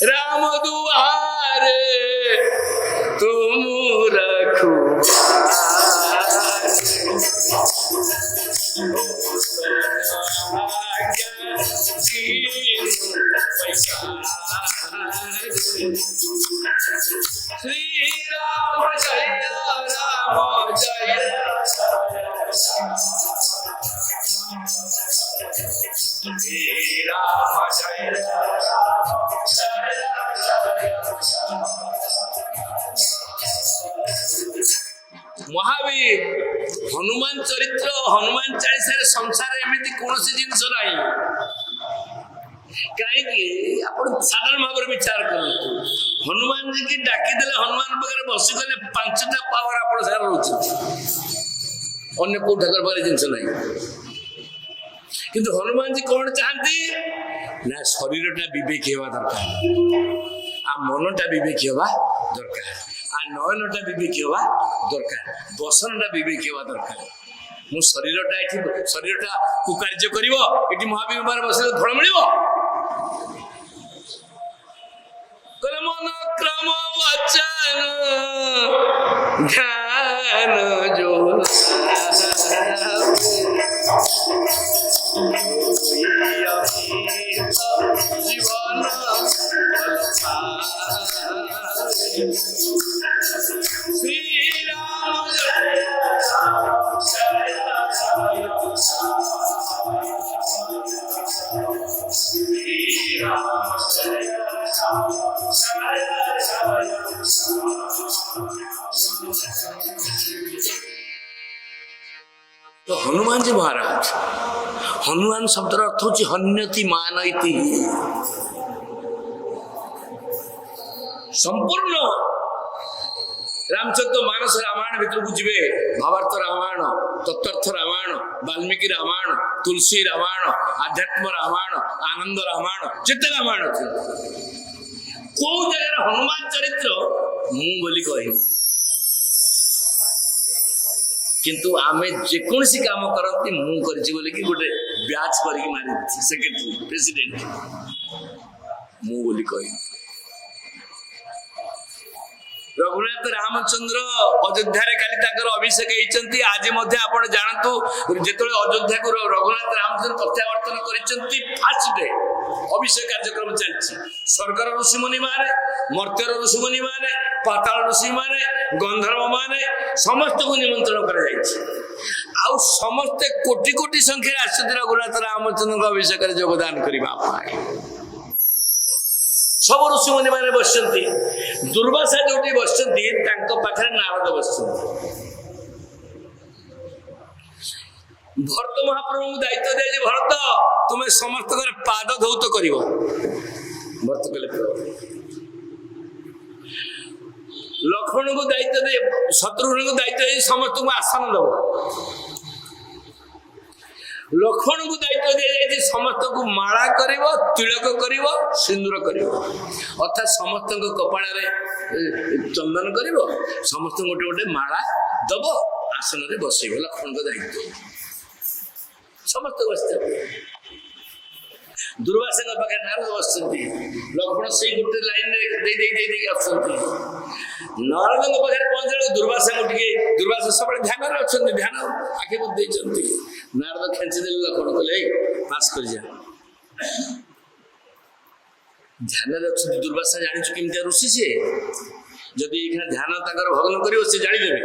राम दुआरे तुम रखो श्री राम जय राम जय महावीर हनुमान चरित्र हनुमान चालीसा संसार एमती कौन जिनस ना कहीं साधारण भाव विचार करते हनुमान जी की डाकीदेले हनुमान पाखे बसिगले 5टा पावर आप रोचे अन्य कौ ठाकुर पाखे जिनस ना किंतु हनुमान जी कौन चाहती ना शरीरटा विवेक हवा दरकार आ मनटा विवेक हवा दरकार आ नयनटा विवेक हवा दरकार बसनटा विवेक हवा दरकार मो शरीरटा ये शरीरटा कुकार्य कर महाविमार बस फल मिल मन क्रम वचन ध्यान जो जीवन श्री राम तो हनुमान जी महाराज हनुमान शब्द अर्थ हूँ हन्यति मानयति संपूर्ण रामचंद्र मानस रामायण भीतर को जीवे भावार्थ रामायण तत्वार्थ रामायण वाल्मीकि रामायण तुलसी रामायण आध्यात्म रामायण आनंद रामायण जिते रामायण अच्छे कौ जगह हनुमान चरित्र मु बोली कही किंतु आमे जेकोसी काम करती मु करछि बोले कि गोटे ब्याच करके मारी सेक्रेटरी प्रेसिडेंट मु बोली कही रघुनाथ रामचंद्र अयोध्या काली अभिषेक होती आज आप जानतु जो अयोध्या को रघुनाथ रामचंद्र प्रत्यावर्तन कर फास्ट डे अभिषेक कार्यक्रम चलती स्वर्गर ऋषिमुनि माने मर्त्यर ऋषिमुनि माने पाताल ऋषि माने गंधर्व माने समस्त को निमंत्रण कर समस्ते कोटि कोटि संख्या आसुच्च रघुनाथ रामचंद्र अभिषेक योगदान करने सब ऋषि मुनि मैंने बसती दुर्वासा जो बसती पाखे नारद बस भरत महाप्रभु दायित्व दिया भरत तुम्हें समस्त पाद धौत कर भरत कहले लक्ष्मण को दायित्व दे शत्रुघ्न को दायित्व दे समस्त को आसन दब लक्ष्मण को दायित्व दिया समस्त को माला कर तिलक कर सिंदूर कर अर्थात समस्त कपाल चंदन कर समस्त गोटे गोटे माला दब आसन में बसब लक्ष्मण का दायित्व समस्त बसते दुर्वासा पाखे नारद बस लक्ष्मण से गोटे लाइन नारद पाखे पहुंचे दुर्वासा दुर्वासा सब ध्यान अच्छा ध्यान आखि बुद्धि नारद खेचीदे लक्ष्मण कहले पास कर जा ध्यान अच्छा दुर्वासा जानी केमती ऋषि सी जदि ध्यान भग्न कर जानीदेवे